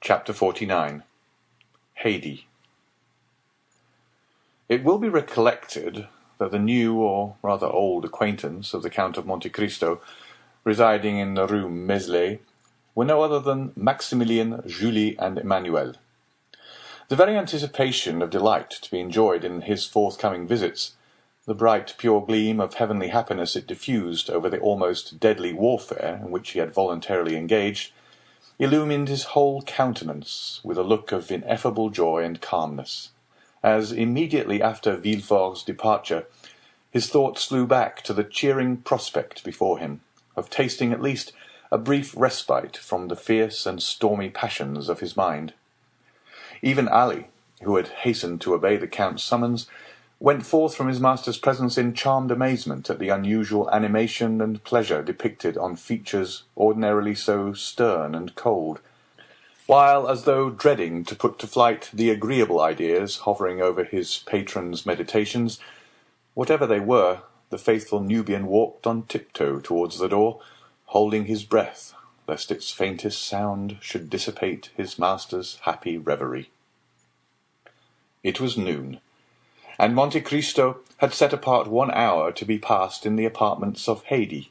Chapter 49. Haidee. It will be recollected that the new, or rather old, acquaintance of the Count of Monte Cristo, residing in the Rue Meslay, were no other than Maximilien, Julie, and Emmanuel. The very anticipation of delight to be enjoyed in his forthcoming visits, the bright, pure gleam of heavenly happiness it diffused over the almost deadly warfare in which he had voluntarily engaged, illumined his whole countenance with a look of ineffable joy and calmness, as, immediately after Villefort's departure, his thoughts flew back to the cheering prospect before him, of tasting at least a brief respite from the fierce and stormy passions of his mind. Even Ali, who had hastened to obey the Count's summons, went forth from his master's presence in charmed amazement at the unusual animation and pleasure depicted on features ordinarily so stern and cold, while, as though dreading to put to flight the agreeable ideas hovering over his patron's meditations, whatever they were, the faithful Nubian walked on tiptoe towards the door, holding his breath, lest its faintest sound should dissipate his master's happy reverie. It was noon, and Monte Cristo had set apart 1 hour to be passed in the apartments of Haidee,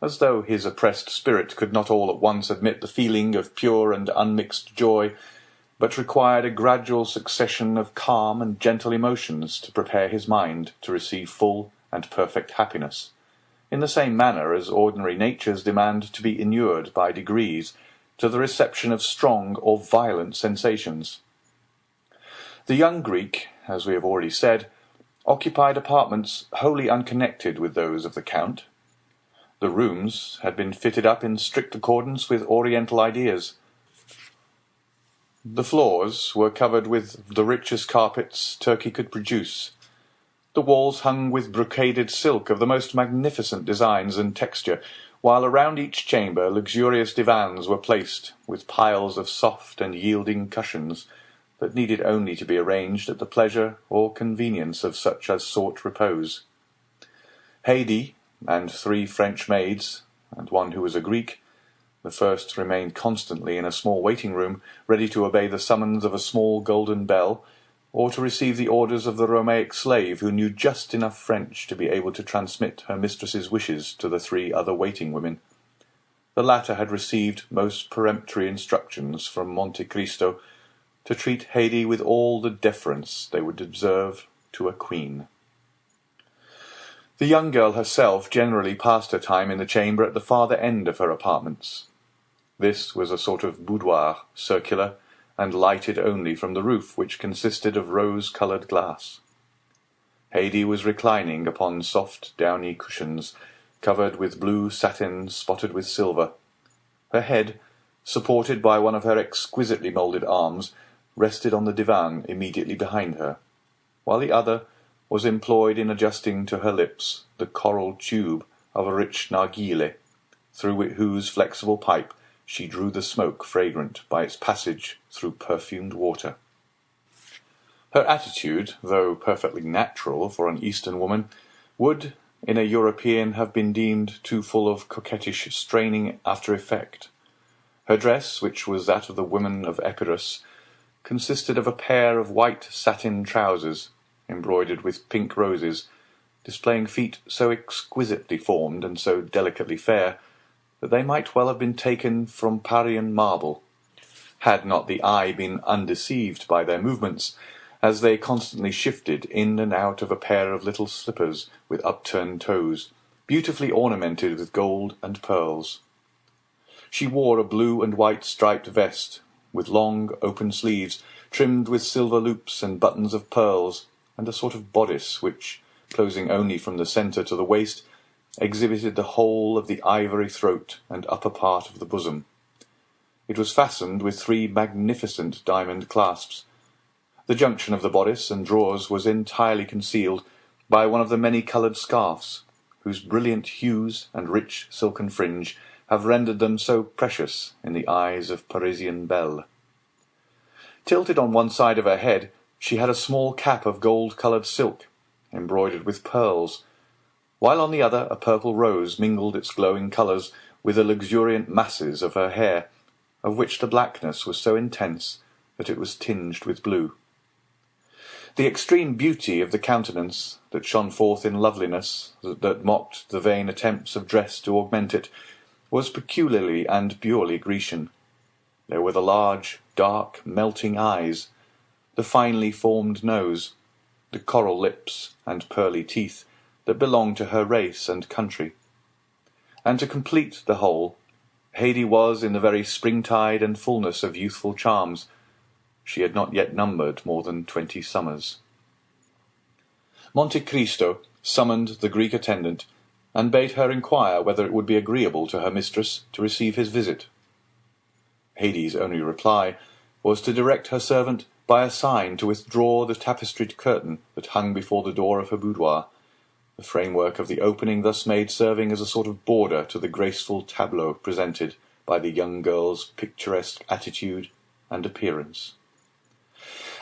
as though his oppressed spirit could not all at once admit the feeling of pure and unmixed joy, but required a gradual succession of calm and gentle emotions to prepare his mind to receive full and perfect happiness, in the same manner as ordinary natures demand to be inured by degrees to the reception of strong or violent sensations. The young Greek, as we have already said, occupied apartments wholly unconnected with those of the Count. The rooms had been fitted up in strict accordance with Oriental ideas. The floors were covered with the richest carpets Turkey could produce. The walls hung with brocaded silk of the most magnificent designs and texture, while around each chamber luxurious divans were placed, with piles of soft and yielding cushions, that needed only to be arranged at the pleasure or convenience of such as sought repose. Haidee and 3 French maids, and 1 who was a Greek, the first remained constantly in a small waiting-room, ready to obey the summons of a small golden bell, or to receive the orders of the Romaic slave who knew just enough French to be able to transmit her mistress's wishes to the 3 other waiting women. The latter had received most peremptory instructions from Monte Cristo to treat Haidee with all the deference they would observe to a queen. The young girl herself generally passed her time in the chamber at the farther end of her apartments. This was a sort of boudoir, circular, and lighted only from the roof, which consisted of rose-coloured glass. Haidee was reclining upon soft downy cushions, covered with blue satin spotted with silver. Her head, supported by one of her exquisitely moulded arms, rested on the divan immediately behind her, while the other was employed in adjusting to her lips the coral tube of a rich narghile, through whose flexible pipe she drew the smoke fragrant by its passage through perfumed water. Her attitude, though perfectly natural for an Eastern woman, would, in a European, have been deemed too full of coquettish straining after effect. Her dress, which was that of the women of Epirus, consisted of a pair of white satin trousers, embroidered with pink roses, displaying feet so exquisitely formed and so delicately fair, that they might well have been taken from Parian marble, had not the eye been undeceived by their movements, as they constantly shifted in and out of a pair of little slippers with upturned toes, beautifully ornamented with gold and pearls. She wore a blue and white striped vest, with long open sleeves, trimmed with silver loops and buttons of pearls, and a sort of bodice which, closing only from the centre to the waist, exhibited the whole of the ivory throat and upper part of the bosom. It was fastened with 3 magnificent diamond clasps. The junction of the bodice and drawers was entirely concealed by one of the many-coloured scarfs, whose brilliant hues and rich silken fringe have rendered them so precious in the eyes of Parisian belles. Tilted on one side of her head, she had a small cap of gold-coloured silk, embroidered with pearls, while on the other a purple rose mingled its glowing colours with the luxuriant masses of her hair, of which the blackness was so intense that it was tinged with blue. The extreme beauty of the countenance, that shone forth in loveliness, that mocked the vain attempts of dress to augment it, was peculiarly and purely Grecian. There were the large, dark, melting eyes, the finely formed nose, the coral lips and pearly teeth that belonged to her race and country. And to complete the whole, Haidee was in the very springtide and fullness of youthful charms. She had not yet numbered more than 20 summers. Monte Cristo summoned the Greek attendant, and bade her inquire whether it would be agreeable to her mistress to receive his visit. Haidee's only reply was to direct her servant by a sign to withdraw the tapestried curtain that hung before the door of her boudoir, the framework of the opening thus made serving as a sort of border to the graceful tableau presented by the young girl's picturesque attitude and appearance.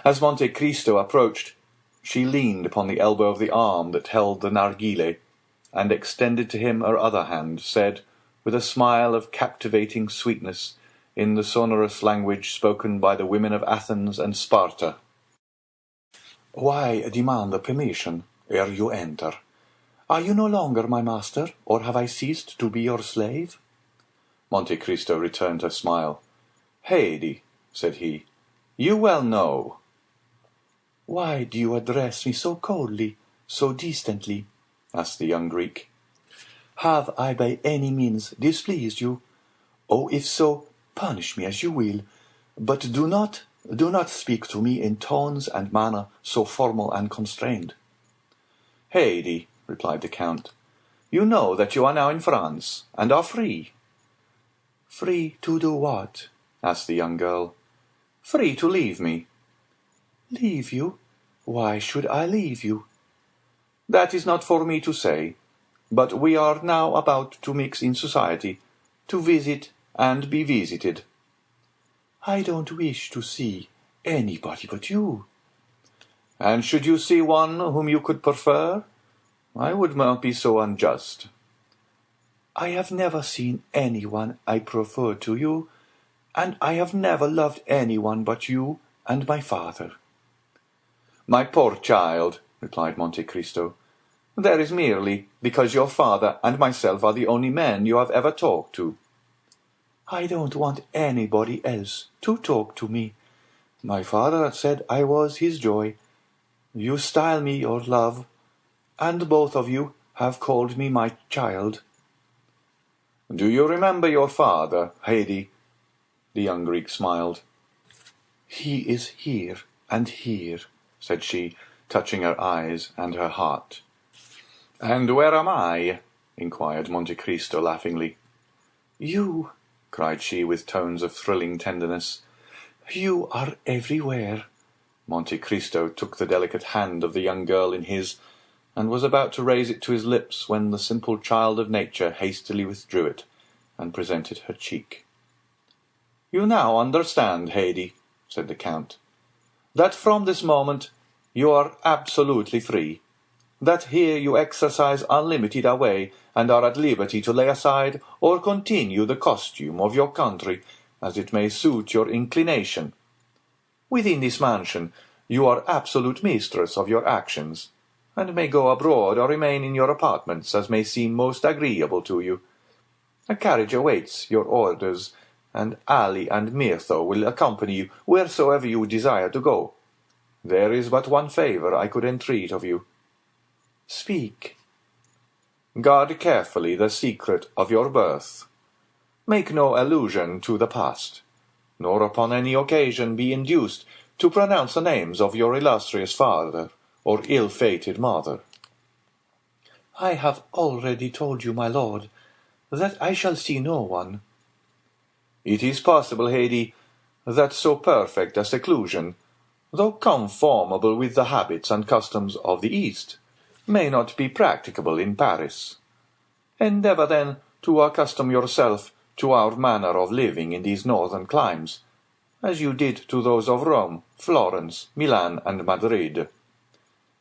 As Monte Cristo approached, she leaned upon the elbow of the arm that held the narghile, and extended to him her other hand, said, with a smile of captivating sweetness, in the sonorous language spoken by the women of Athens and Sparta, "Why demand the permission ere you enter? Are you no longer my master, or have I ceased to be your slave?" Monte Cristo returned her smile. "Haidee," said he, "you well know." "Why do you address me so coldly, so distantly?" asked the young Greek. "Have I by any means displeased you? Oh, if so, punish me as you will, but do not speak to me in tones and manner so formal and constrained." "Haidee," replied the Count, "you know that you are now in France, and are free." "Free to do what?" asked the young girl. "Free to leave me." "Leave you? Why should I leave you?" "That is not for me to say, but we are now about to mix in society, to visit and be visited." "I don't wish to see anybody but you." "And should you see one whom you could prefer, I would not be so unjust." "I have never seen anyone I prefer to you, and I have never loved anyone but you and my father." "My poor child," replied Monte Cristo, "that is merely because your father and myself are the only men you have ever talked to." "I don't want anybody else to talk to me. My father said I was his joy. You style me your love, and both of you have called me my child." "Do you remember your father, Haidee?" The young Greek smiled. "He is here and here," said she, touching her eyes and her heart. "And where am I?" inquired Monte Cristo laughingly. "You," cried she with tones of thrilling tenderness, "you are everywhere." Monte Cristo took the delicate hand of the young girl in his, and was about to raise it to his lips when the simple child of nature hastily withdrew it, and presented her cheek. "You now understand, Haidee," said the Count, "that from this moment you are absolutely free, that here you exercise unlimited away, and are at liberty to lay aside or continue the costume of your country, as it may suit your inclination. Within this mansion you are absolute mistress of your actions, and may go abroad or remain in your apartments as may seem most agreeable to you. A carriage awaits your orders, and Ali and Mirtho will accompany you wheresoever you desire to go. There is but one favour I could entreat of you." "Speak." "Guard carefully the secret of your birth. Make no allusion to the past, nor upon any occasion be induced to pronounce the names of your illustrious father or ill-fated mother." "I have already told you, my lord, that I shall see no one." "It is possible, Haidee, that so perfect a seclusion, though conformable with the habits and customs of the East, may not be practicable in Paris. Endeavour, then, to accustom yourself to our manner of living in these northern climes, as you did to those of Rome, Florence, Milan, and Madrid.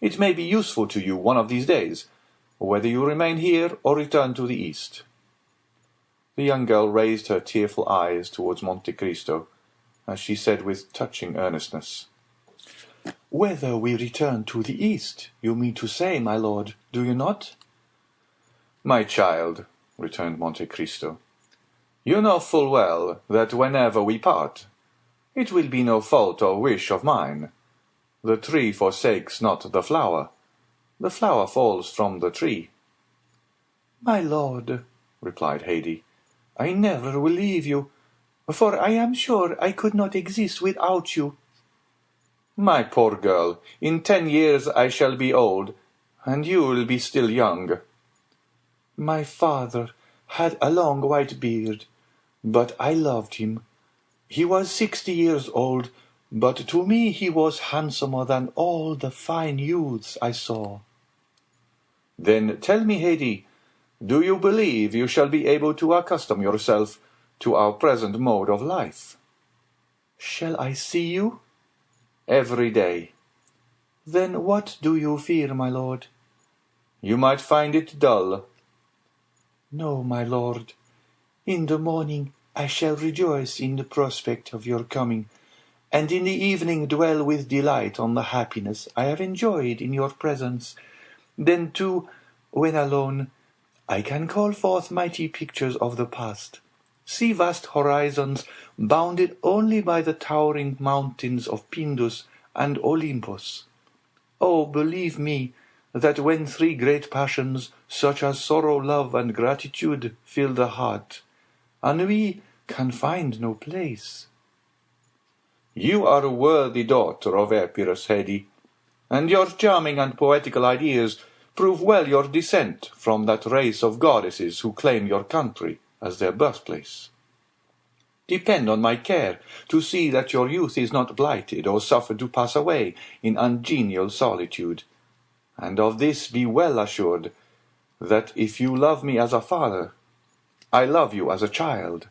It may be useful to you one of these days, whether you remain here or return to the East." The young girl raised her tearful eyes towards Monte Cristo, as she said with touching earnestness, "Whether we return to the east, you mean to say, my lord, do you not?" "My child," returned Monte Cristo, "you know full well that whenever we part, it will be no fault or wish of mine. The tree forsakes not the flower falls from the tree." "My lord," replied Haidee, "I never will leave you, for I am sure I could not exist without you." "My poor girl, in 10 years I shall be old, and you will be still young." "My father had a long white beard, but I loved him. He was 60 years old, but to me he was handsomer than all the fine youths I saw." "Then tell me, Haidee, do you believe you shall be able to accustom yourself to our present mode of life?" "Shall I see you?" "Every day." "Then what do you fear, my lord?" "You might find it dull." "No, my lord. In the morning I shall rejoice in the prospect of your coming, and in the evening dwell with delight on the happiness I have enjoyed in your presence. Then, too, when alone, I can call forth mighty pictures of the past, see vast horizons bounded only by the towering mountains of Pindus and Olympus. Oh, believe me, that when 3 great passions, such as sorrow, love, and gratitude, fill the heart, ennui can find no place." "You are a worthy daughter of Epirus, Haidee, and your charming and poetical ideas prove well your descent from that race of goddesses who claim your country as their birthplace. Depend on my care to see that your youth is not blighted or suffered to pass away in ungenial solitude, and of this be well assured, that if you love me as a father, I love you as a child."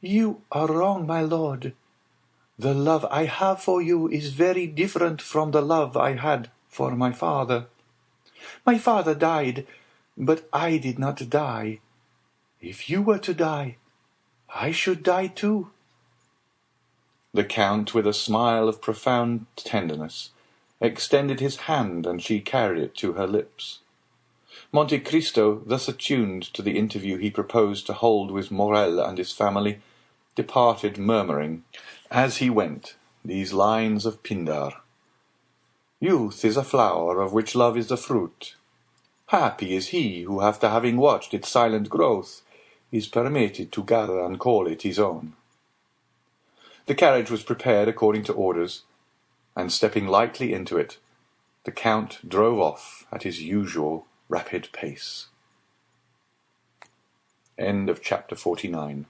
"You are wrong, my lord. The love I have for you is very different from the love I had for my father. My father died, but I did not die. If you were to die, I should die too." The Count, with a smile of profound tenderness, extended his hand, and she carried it to her lips. Monte Cristo, thus attuned to the interview he proposed to hold with Morrel and his family, departed murmuring, as he went, these lines of Pindar: "Youth is a flower of which love is the fruit. Happy is he who, after having watched its silent growth, is permitted to gather and call it his own." The carriage was prepared according to orders, and stepping lightly into it, the Count drove off at his usual rapid pace. End of chapter 49.